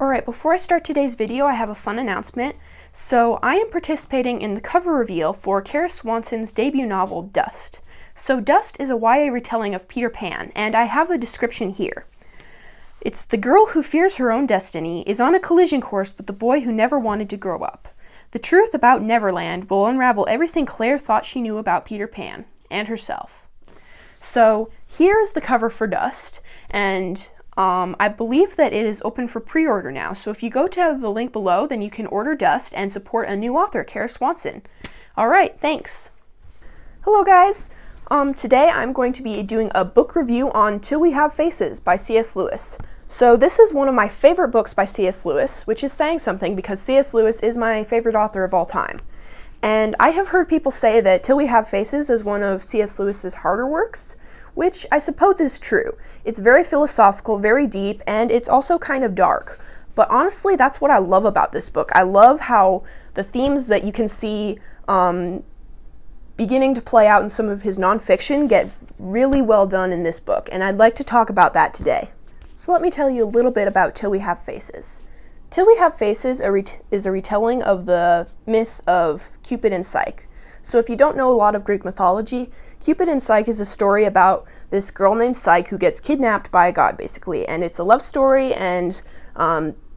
Alright, before I start today's video, I have a fun announcement. So I am participating in the cover reveal for Kara Swanson's debut novel, Dust. So Dust is a YA retelling of Peter Pan, and I have a description here. It's the girl who fears her own destiny is on a collision course with the boy who never wanted to grow up. The truth about Neverland will unravel everything Claire thought she knew about Peter Pan, and herself. So here is the cover for Dust, and I believe that it is open for pre-order now, so if you go to the link below, then you can order Dust and support a new author, Kara Swanson. Alright, thanks. Hello guys! Today I'm going to be doing a book review on Till We Have Faces by C.S. Lewis. So this is one of my favorite books by C.S. Lewis, which is saying something because C.S. Lewis is my favorite author of all time. And I have heard people say that Till We Have Faces is one of C.S. Lewis's harder works, which I suppose is true. It's very philosophical, very deep, and it's also kind of dark. But honestly, that's what I love about this book. I love how the themes that you can see beginning to play out in some of his nonfiction get really well done in this book, and I'd like to talk about that today. So let me tell you a little bit about Till We Have Faces. Till We Have Faces is a retelling of the myth of Cupid and Psyche. So if you don't know a lot of Greek mythology, Cupid and Psyche is a story about this girl named Psyche who gets kidnapped by a god, basically. And it's a love story, and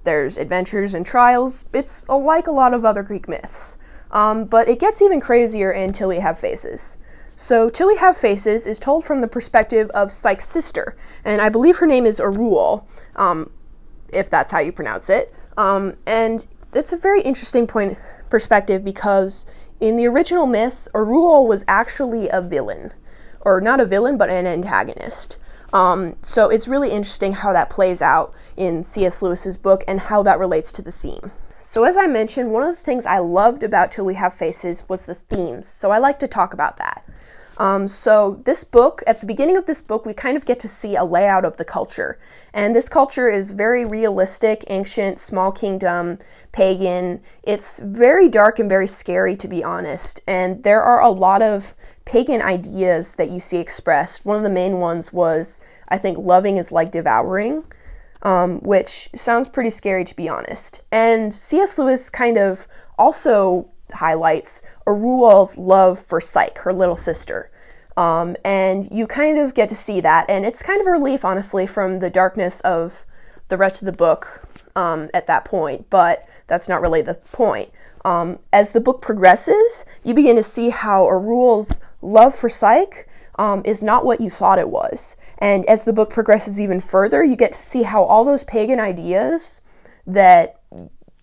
there's adventures and trials. It's like a lot of other Greek myths. But it gets even crazier in Till We Have Faces. So Till We Have Faces is told from the perspective of Psyche's sister, and I believe her name is Aruel, if that's how you pronounce it. And it's a very interesting perspective because in the original myth, Aruel was actually a villain. Or not a villain, but an antagonist. So it's really interesting how that plays out in C.S. Lewis's book and how that relates to the theme. So as I mentioned, one of the things I loved about Till We Have Faces was the themes, so I like to talk about that. So this book, at the beginning of this book, we kind of get to see a layout of the culture. And this culture is very realistic, ancient, small kingdom, pagan. It's very dark and very scary, to be honest. And there are a lot of pagan ideas that you see expressed. One of the main ones was, I think, loving is like devouring, which sounds pretty scary, to be honest. And C.S. Lewis kind of also highlights Aruel's love for Psyche, her little sister. And you kind of get to see that, and it's kind of a relief, honestly, from the darkness of the rest of the book at that point, but that's not really the point. As the book progresses, you begin to see how Aruel's love for Psyche is not what you thought it was. And as the book progresses even further, you get to see how all those pagan ideas that,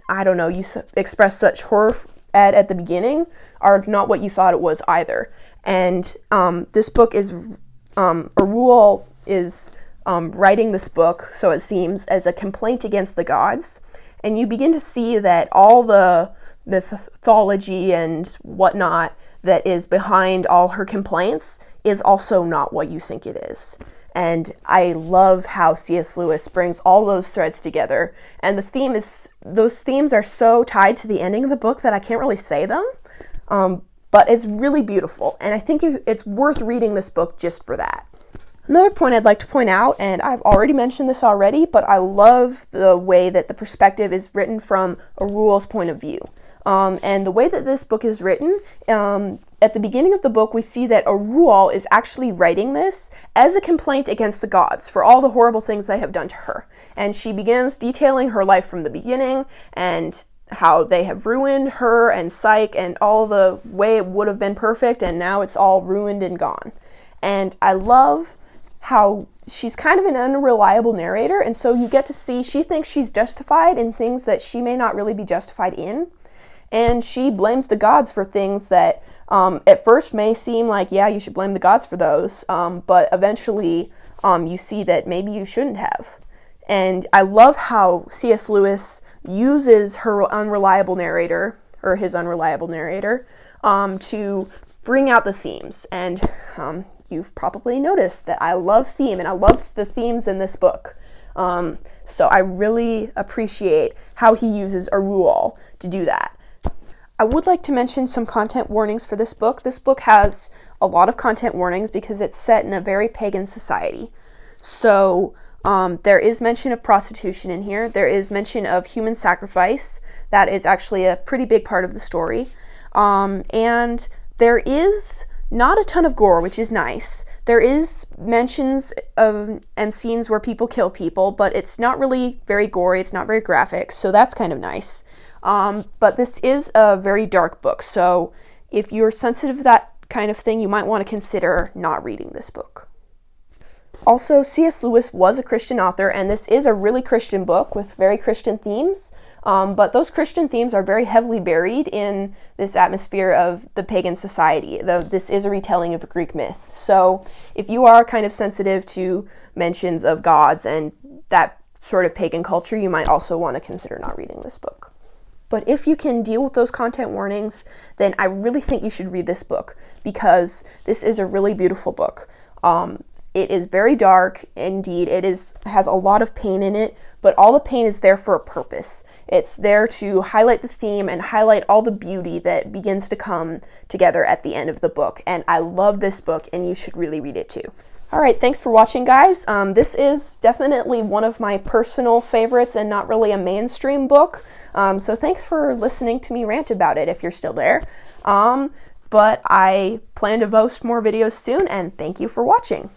I don't know, you express such horror at the beginning are not what you thought it was either. And this book is, Aruel is writing this book, so it seems, as a complaint against the gods. And you begin to see that all the mythology and whatnot that is behind all her complaints is also not what you think it is. And I love how C.S. Lewis brings all those threads together. And those themes are so tied to the ending of the book that I can't really say them. But it's really beautiful. And I think it's worth reading this book just for that. Another point I'd like to point out, and I've already mentioned this already, but I love the way that the perspective is written from Aruel's point of view. And the way that this book is written, at the beginning of the book, we see that Aruel is actually writing this as a complaint against the gods for all the horrible things they have done to her. And she begins detailing her life from the beginning and how they have ruined her and Psyche and all the way it would have been perfect, and now it's all ruined and gone. And I love how she's kind of an unreliable narrator, and so you get to see she thinks she's justified in things that she may not really be justified in. And she blames the gods for things that at first may seem like, yeah, you should blame the gods for those, but eventually you see that maybe you shouldn't have. And I love how C.S. Lewis uses her unreliable narrator, or his unreliable narrator, to bring out the themes. And you've probably noticed that I love theme, and I love the themes in this book. So I really appreciate how he uses Aruel to do that. I would like to mention some content warnings for this book. This book has a lot of content warnings because it's set in a very pagan society. So There is mention of prostitution in here. There is mention of human sacrifice. That is actually a pretty big part of the story. And there is not a ton of gore, which is nice. There is mentions of and scenes where people kill people, but it's not really very gory. It's not very graphic, so that's kind of nice. But this is a very dark book, so if you're sensitive to that kind of thing, you might want to consider not reading this book. Also, C.S. Lewis was a Christian author, and this is a really Christian book with very Christian themes, but those Christian themes are very heavily buried in this atmosphere of the pagan society. This is a retelling of a Greek myth, so if you are kind of sensitive to mentions of gods and that sort of pagan culture, you might also want to consider not reading this book. But if you can deal with those content warnings, then I really think you should read this book, because this is a really beautiful book. It is very dark, indeed. It has a lot of pain in it, but all the pain is there for a purpose. It's there to highlight the theme and highlight all the beauty that begins to come together at the end of the book. And I love this book, and you should really read it too. All right, thanks for watching, guys. This is definitely one of my personal favorites and not really a mainstream book. So thanks for listening to me rant about it if you're still there. But I plan to post more videos soon, and thank you for watching.